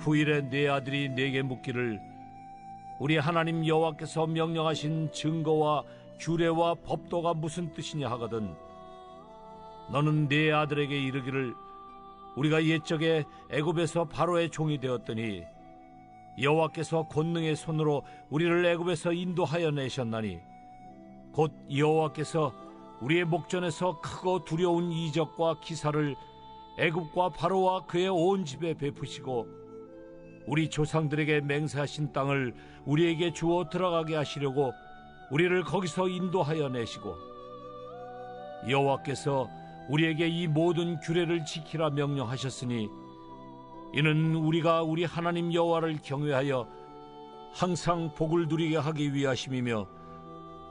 후일에 네 아들이 내게 묻기를 우리 하나님 여호와께서 명령하신 증거와 규례와 법도가 무슨 뜻이냐 하거든 너는 네 아들에게 이르기를 우리가 옛적에 애굽에서 바로의 종이 되었더니 여호와께서 권능의 손으로 우리를 애굽에서 인도하여 내셨나니 곧 여호와께서 우리의 목전에서 크고 두려운 이적과 기사를 애굽과 바로와 그의 온 집에 베푸시고 우리 조상들에게 맹세하신 땅을 우리에게 주어 들어가게 하시려고 우리를 거기서 인도하여 내시고 여호와께서 우리에게 이 모든 규례를 지키라 명령하셨으니 이는 우리가 우리 하나님 여호와를 경외하여 항상 복을 누리게 하기 위하심이며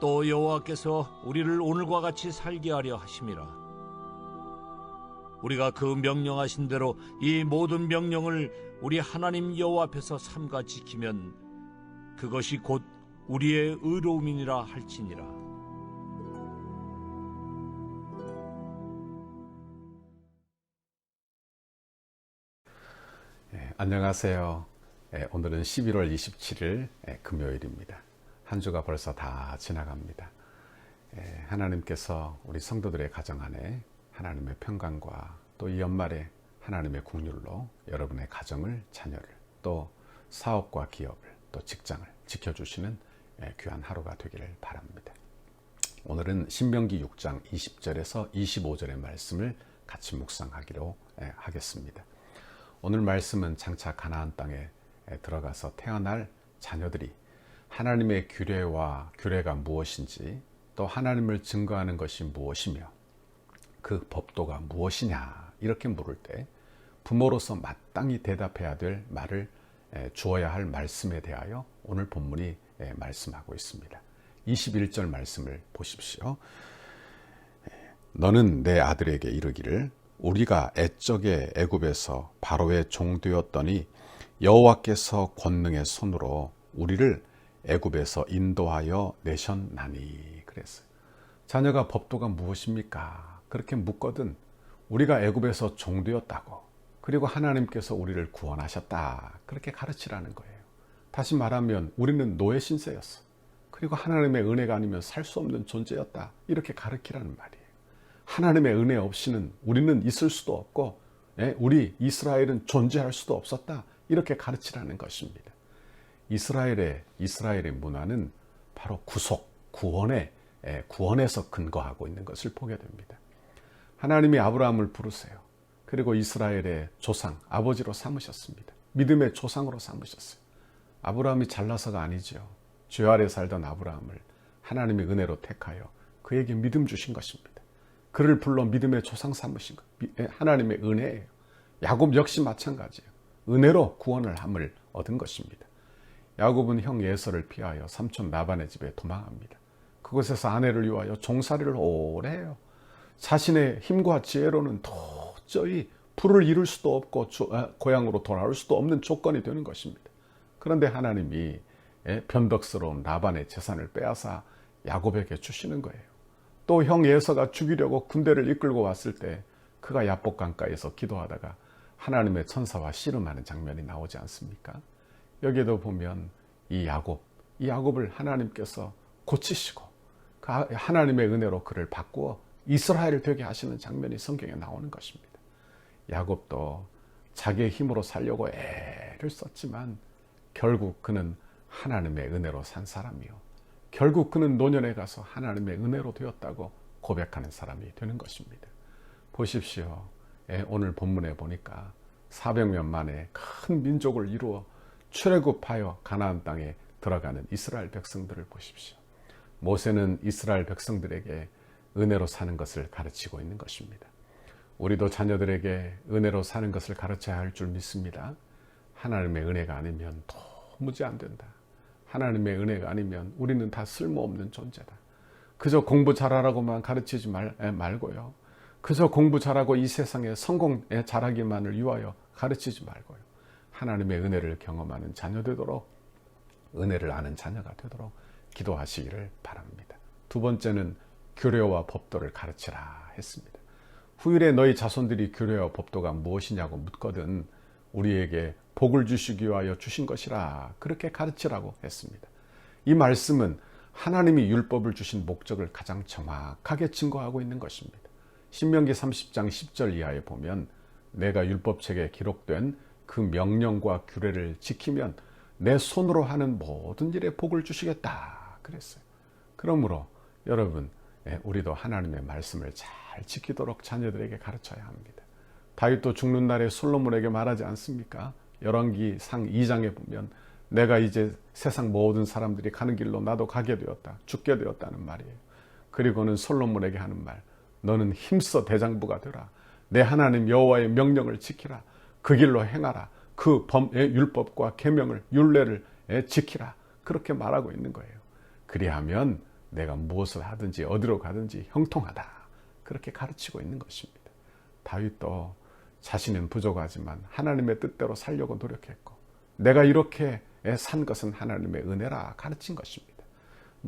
또 여호와께서 우리를 오늘과 같이 살게 하려 하심이라. 우리가 그 명령하신 대로 이 모든 명령을 우리 하나님 여호와 앞에서 삼가 지키면 그것이 곧 우리의 의로움이니라 할지니라. 안녕하세요. 오늘은 11월 27일 금요일입니다. 한 주가 벌써 다 지나갑니다. 하나님께서 우리 성도들의 가정 안에 하나님의 평강과 또 이 연말에 하나님의 긍휼로 여러분의 가정을, 자녀를, 또 사업과 기업을, 또 직장을 지켜주시는 귀한 하루가 되기를 바랍니다. 오늘은 신명기 6장 20절에서 25절의 말씀을 같이 묵상하기로 하겠습니다. 오늘 말씀은 장차 가나안 땅에 들어가서 태어날 자녀들이 하나님의 규례가 무엇인지 또 하나님을 증거하는 것이 무엇이며 그 법도가 무엇이냐 이렇게 물을 때 부모로서 마땅히 대답해야 될 말을 주어야 할 말씀에 대하여 오늘 본문이 말씀하고 있습니다. 21절 말씀을 보십시오. 너는 내 아들에게 이르기를 우리가 옛적에 애굽에서 바로의 종 되었더니 여호와께서 권능의 손으로 우리를 애굽에서 인도하여 내셨나니 그랬어요. 자녀가 법도가 무엇입니까? 그렇게 묻거든 우리가 애굽에서 종 되었다고 그리고 하나님께서 우리를 구원하셨다 그렇게 가르치라는 거예요. 다시 말하면 우리는 노예 신세였어. 그리고 하나님의 은혜가 아니면 살 수 없는 존재였다 이렇게 가르치라는 말이에요. 하나님의 은혜 없이는 우리는 있을 수도 없고 우리 이스라엘은 존재할 수도 없었다 이렇게 가르치라는 것입니다. 이스라엘의 문화는 바로 구원에서 근거하고 있는 것을 보게 됩니다. 하나님이 아브라함을 부르세요. 그리고 이스라엘의 조상, 아버지로 삼으셨습니다. 믿음의 조상으로 삼으셨어요. 아브라함이 잘나서가 아니죠. 죄 아래 살던 아브라함을 하나님의 은혜로 택하여 그에게 믿음 주신 것입니다. 그를 불러 믿음의 조상 삼으신 것, 하나님의 은혜예요. 야곱 역시 마찬가지예요. 은혜로 구원을 함을 얻은 것입니다. 야곱은 형 에서를 피하여 삼촌 라반의 집에 도망합니다. 그곳에서 아내를 위하여 종살이를 오래 해요. 자신의 힘과 지혜로는 도저히 부를 이룰 수도 없고 고향으로 돌아올 수도 없는 조건이 되는 것입니다. 그런데 하나님이 변덕스러운 라반의 재산을 빼앗아 야곱에게 주시는 거예요. 또 형 에서가 죽이려고 군대를 이끌고 왔을 때 그가 야복 강가에서 기도하다가 하나님의 천사와 씨름하는 장면이 나오지 않습니까? 여기에도 보면 이 야곱을 하나님께서 고치시고 하나님의 은혜로 그를 바꾸어 이스라엘을 되게 하시는 장면이 성경에 나오는 것입니다. 야곱도 자기의 힘으로 살려고 애를 썼지만 결국 그는 하나님의 은혜로 산 사람이요. 결국 그는 노년에 가서 하나님의 은혜로 되었다고 고백하는 사람이 되는 것입니다. 보십시오. 오늘 본문에 보니까 400년 만에 큰 민족을 이루어 출애굽하여 가나안 땅에 들어가는 이스라엘 백성들을 보십시오. 모세는 이스라엘 백성들에게 은혜로 사는 것을 가르치고 있는 것입니다. 우리도 자녀들에게 은혜로 사는 것을 가르쳐야 할 줄 믿습니다. 하나님의 은혜가 아니면 도무지 안 된다. 하나님의 은혜가 아니면 우리는 다 쓸모없는 존재다. 그저 공부 잘하라고만 가르치지 말고요. 그저 공부 잘하고 이 세상에 성공 잘하기만을 위하여 가르치지 말고요. 하나님의 은혜를 경험하는 자녀 되도록, 은혜를 아는 자녀가 되도록 기도하시기를 바랍니다. 두 번째는 규례와 법도를 가르치라 했습니다. 후일에 너희 자손들이 규례와 법도가 무엇이냐고 묻거든 우리에게 복을 주시기 위하여 주신 것이라 그렇게 가르치라고 했습니다. 이 말씀은 하나님이 율법을 주신 목적을 가장 정확하게 증거하고 있는 것입니다. 신명기 30장 10절 이하에 보면 내가 율법책에 기록된 그 명령과 규례를 지키면 내 손으로 하는 모든 일에 복을 주시겠다 그랬어요. 그러므로 여러분, 우리도 하나님의 말씀을 잘 지키도록 자녀들에게 가르쳐야 합니다. 다윗도 죽는 날에 솔로몬에게 말하지 않습니까? 열왕기상 2장에 보면 내가 이제 세상 모든 사람들이 가는 길로 나도 가게 되었다, 죽게 되었다는 말이에요. 그리고는 솔로몬에게 하는 말, 너는 힘써 대장부가 되라. 내 하나님 여호와의 명령을 지키라. 그 길로 행하라. 그 율법과 계명을 율례를 지키라. 그렇게 말하고 있는 거예요. 그리하면 내가 무엇을 하든지 어디로 가든지 형통하다. 그렇게 가르치고 있는 것입니다. 다윗도 자신은 부족하지만 하나님의 뜻대로 살려고 노력했고 내가 이렇게 산 것은 하나님의 은혜라 가르친 것입니다.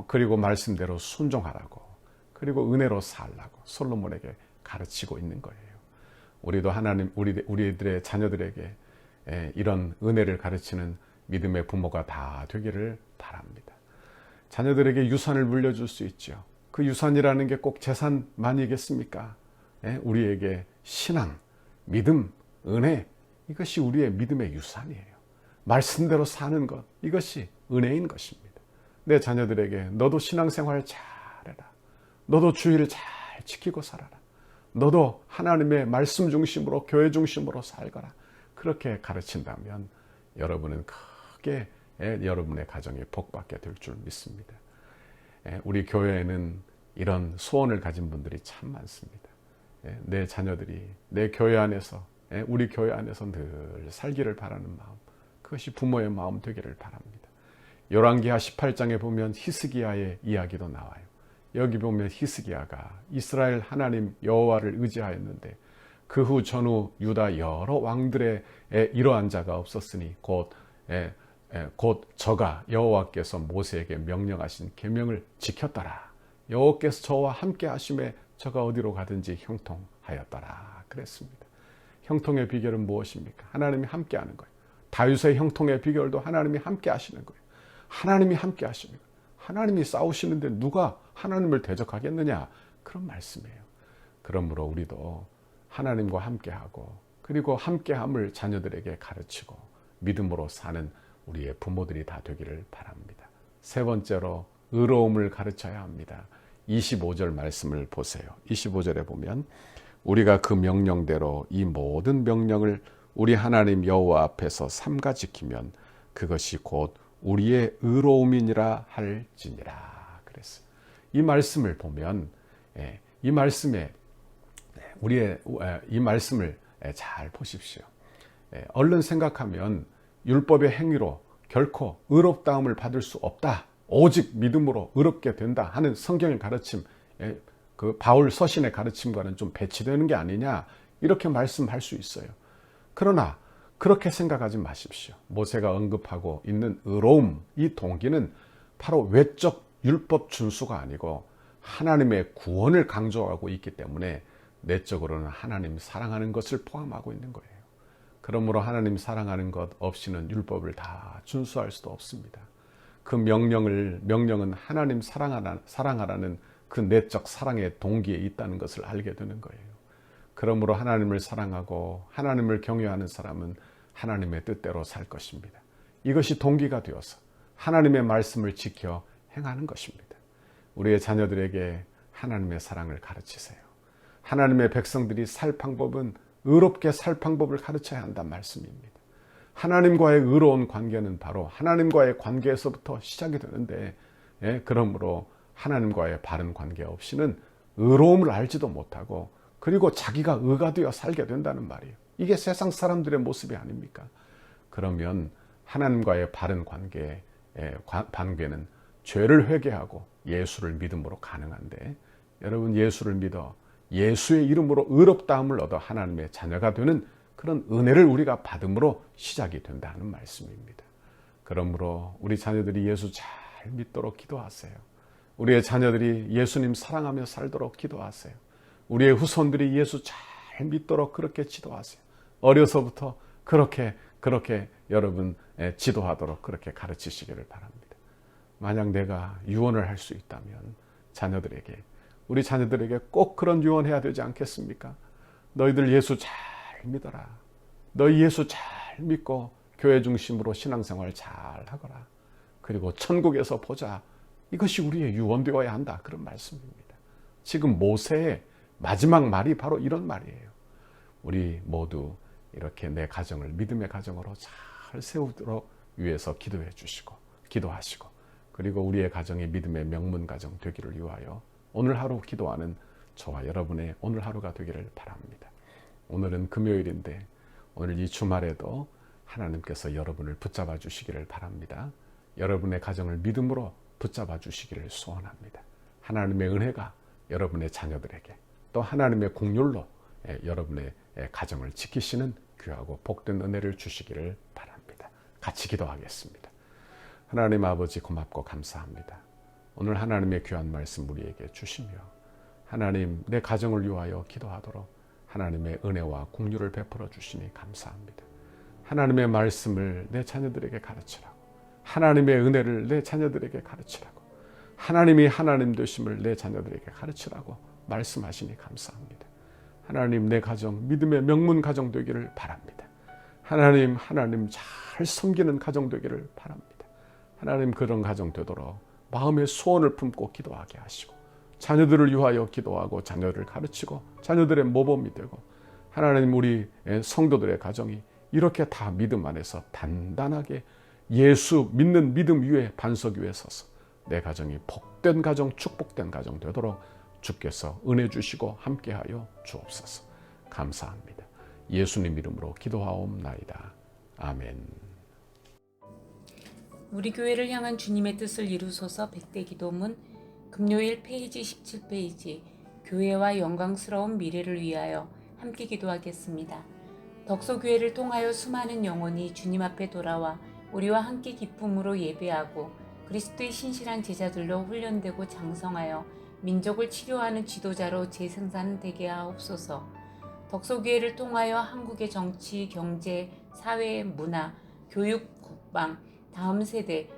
그리고 말씀대로 순종하라고 그리고 은혜로 살라고 솔로몬에게 가르치고 있는 거예요. 우리도 하나님 우리들의 자녀들에게 이런 은혜를 가르치는 믿음의 부모가 다 되기를 바랍니다. 자녀들에게 유산을 물려줄 수 있죠. 그 유산이라는 게 꼭 재산만이겠습니까? 우리에게 신앙, 믿음, 은혜, 이것이 우리의 믿음의 유산이에요. 말씀대로 사는 것, 이것이 은혜인 것입니다. 내 자녀들에게 너도 신앙생활 잘해라. 너도 주의를 잘 지키고 살아라. 너도 하나님의 말씀 중심으로 교회 중심으로 살거라. 그렇게 가르친다면 여러분은 크게 여러분의 가정이 복받게 될 줄 믿습니다. 우리 교회에는 이런 소원을 가진 분들이 참 많습니다. 내 자녀들이 내 교회 안에서 우리 교회 안에서 늘 살기를 바라는 마음, 그것이 부모의 마음 되기를 바랍니다. 열왕기하 18장에 보면 히스기야의 이야기도 나와요. 여기 보면 히스기야가 이스라엘 하나님 여호와를 의지하였는데 그 후 전후 유다 여러 왕들의 이러한 자가 없었으니 곧 저가 여호와께서 모세에게 명령하신 계명을 지켰더라. 여호와께서 저와 함께 하심에 저가 어디로 가든지 형통하였더라 그랬습니다. 형통의 비결은 무엇입니까? 하나님이 함께 하는 거예요. 다윗의 형통의 비결도 하나님이 함께 하시는 거예요. 하나님이 함께 하시는 거예요. 하나님이 싸우시는데 누가 하나님을 대적하겠느냐? 그런 말씀이에요. 그러므로 우리도 하나님과 함께하고 그리고 함께함을 자녀들에게 가르치고 믿음으로 사는 우리의 부모들이 다 되기를 바랍니다. 세 번째로 의로움을 가르쳐야 합니다. 25절 말씀을 보세요. 25절에 보면 우리가 그 명령대로 이 모든 명령을 우리 하나님 여호와 앞에서 삼가 지키면 그것이 곧 우리의 의로움이니라 할지니라 그랬어요. 이 말씀을 보면 이 말씀에 이 말씀을 잘 보십시오. 얼른 생각하면 율법의 행위로 결코 의롭다함을 받을 수 없다. 오직 믿음으로 의롭게 된다 하는 성경의 가르침, 그 바울 서신의 가르침과는 좀 배치되는 게 아니냐 이렇게 말씀할 수 있어요. 그러나 그렇게 생각하지 마십시오. 모세가 언급하고 있는 의로움, 이 동기는 바로 외적 율법 준수가 아니고 하나님의 구원을 강조하고 있기 때문에 내적으로는 하나님 사랑하는 것을 포함하고 있는 거예요. 그러므로 하나님 사랑하는 것 없이는 율법을 다 준수할 수도 없습니다. 그 명령은 하나님 사랑하라는 그 내적 사랑의 동기에 있다는 것을 알게 되는 거예요. 그러므로 하나님을 사랑하고 하나님을 경외하는 사람은 하나님의 뜻대로 살 것입니다. 이것이 동기가 되어서 하나님의 말씀을 지켜 행하는 것입니다. 우리의 자녀들에게 하나님의 사랑을 가르치세요. 하나님의 백성들이 살 방법은 의롭게 살 방법을 가르쳐야 한다는 말씀입니다. 하나님과의 의로운 관계는 바로 하나님과의 관계에서부터 시작이 되는데 그러므로 하나님과의 바른 관계 없이는 의로움을 알지도 못하고 그리고 자기가 의가 되어 살게 된다는 말이에요. 이게 세상 사람들의 모습이 아닙니까? 그러면 하나님과의 바른 관계는 죄를 회개하고 예수를 믿음으로 가능한데 여러분 예수를 믿어 예수의 이름으로 의롭다함을 얻어 하나님의 자녀가 되는 그런 은혜를 우리가 받음으로 시작이 된다는 말씀입니다. 그러므로 우리 자녀들이 예수 잘 믿도록 기도하세요. 우리의 자녀들이 예수님 사랑하며 살도록 기도하세요. 우리의 후손들이 예수 잘 믿도록 그렇게 기도하세요. 어려서부터 그렇게 여러분 지도하도록 그렇게 가르치시기를 바랍니다. 만약 내가 유언을 할 수 있다면 우리 자녀들에게 꼭 그런 유언해야 되지 않겠습니까? 너희들 예수 잘 믿어라. 너희 예수 잘 믿고 교회 중심으로 신앙생활 잘 하거라. 그리고 천국에서 보자. 이것이 우리의 유언되어야 한다. 그런 말씀입니다. 지금 모세의 마지막 말이 바로 이런 말이에요. 우리 모두 이렇게 내 가정을 믿음의 가정으로 잘 세우도록 위해서 기도해 주시고 기도하시고 그리고 우리의 가정이 믿음의 명문 가정 되기를 위하여 오늘 하루 기도하는 저와 여러분의 오늘 하루가 되기를 바랍니다. 오늘은 금요일인데 오늘 이 주말에도 하나님께서 여러분을 붙잡아 주시기를 바랍니다. 여러분의 가정을 믿음으로 붙잡아 주시기를 소원합니다. 하나님의 은혜가 여러분의 자녀들에게 또 하나님의 공률로 여러분의 가정을 지키시는 귀하고 복된 은혜를 주시기를 바랍니다. 같이 기도하겠습니다. 하나님 아버지 고맙고 감사합니다. 오늘 하나님의 귀한 말씀 우리에게 주시며 하나님 내 가정을 위하여 기도하도록 하나님의 은혜와 공유를 베풀어 주시니 감사합니다. 하나님의 말씀을 내 자녀들에게 가르치라고 하나님의 은혜를 내 자녀들에게 가르치라고 하나님이 하나님 되심을 내 자녀들에게 가르치라고 말씀하시니 감사합니다. 하나님 내 가정 믿음의 명문 가정 되기를 바랍니다. 하나님 잘 섬기는 가정 되기를 바랍니다. 하나님 그런 가정 되도록 마음의 소원을 품고 기도하게 하시고 자녀들을 위하여 기도하고 자녀를 가르치고 자녀들의 모범이 되고 하나님 우리 성도들의 가정이 이렇게 다 믿음 안에서 단단하게 예수 믿는 믿음 위에 반석 위에 서서 내 가정이 복된 가정 축복된 가정 되도록 주께서 은혜 주시고 함께하여 주옵소서. 감사합니다. 예수님 이름으로 기도하옵나이다. 아멘. 우리 교회를 향한 주님의 뜻을 이루소서. 100대 기도문 금요일 페이지 17페이지 교회와 영광스러운 미래를 위하여 함께 기도하겠습니다. 덕소교회를 통하여 수많은 영혼이 주님 앞에 돌아와 우리와 함께 기쁨으로 예배하고 그리스도의 신실한 제자들로 훈련되고 장성하여 민족을 치료하는 지도자로 재생산되게 하옵소서. 덕소교회를 통하여 한국의 정치, 경제, 사회, 문화, 교육, 국방, 다음 세대,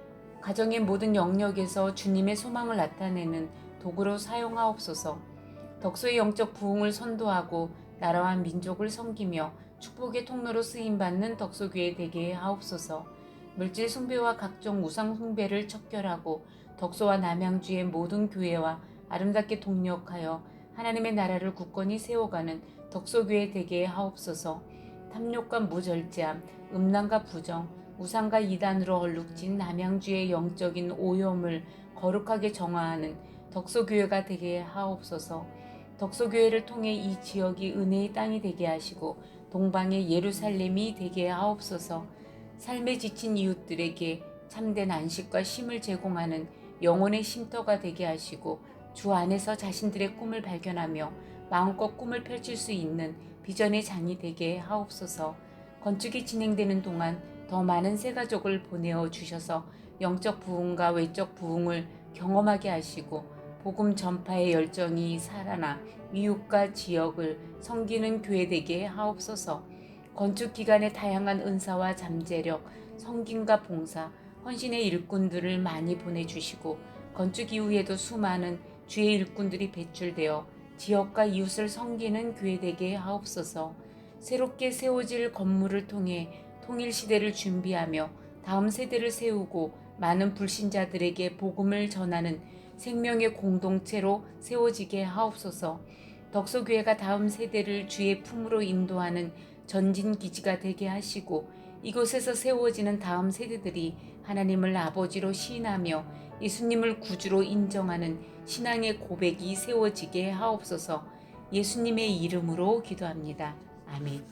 가정의 모든 영역에서 주님의 소망을 나타내는 도구로 사용하옵소서. 덕소의 영적 부흥을 선도하고 나라와 민족을 섬기며 축복의 통로로 쓰임받는 덕소교회 되게 하옵소서. 물질 숭배와 각종 우상 숭배를 척결하고 덕소와 남양주의 모든 교회와 아름답게 동력하여 하나님의 나라를 굳건히 세워가는 덕소교회 되게 하옵소서. 탐욕과 무절제함, 음란과 부정, 우상과 이단으로 얼룩진 남양주의 영적인 오염을 거룩하게 정화하는 덕소교회가 되게 하옵소서. 덕소교회를 통해 이 지역이 은혜의 땅이 되게 하시고 동방의 예루살렘이 되게 하옵소서. 삶에 지친 이웃들에게 참된 안식과 쉼을 제공하는 영혼의 쉼터가 되게 하시고 주 안에서 자신들의 꿈을 발견하며 마음껏 꿈을 펼칠 수 있는 비전의 장이 되게 하옵소서. 건축이 진행되는 동안 더 많은 새가족을 보내어 주셔서 영적 부흥과 외적 부흥을 경험하게 하시고 복음 전파의 열정이 살아나 이웃과 지역을 섬기는 교회 되게 하옵소서. 건축 기간의 다양한 은사와 잠재력, 섬김과 봉사, 헌신의 일꾼들을 많이 보내주시고 건축 이후에도 수많은 주의 일꾼들이 배출되어 지역과 이웃을 섬기는 교회 되게 하옵소서. 새롭게 세워질 건물을 통해 통일시대를 준비하며 다음 세대를 세우고 많은 불신자들에게 복음을 전하는 생명의 공동체로 세워지게 하옵소서. 덕소교회가 다음 세대를 주의 품으로 인도하는 전진기지가 되게 하시고 이곳에서 세워지는 다음 세대들이 하나님을 아버지로 시인하며 예수님을 구주로 인정하는 신앙의 고백이 세워지게 하옵소서. 예수님의 이름으로 기도합니다. 아멘.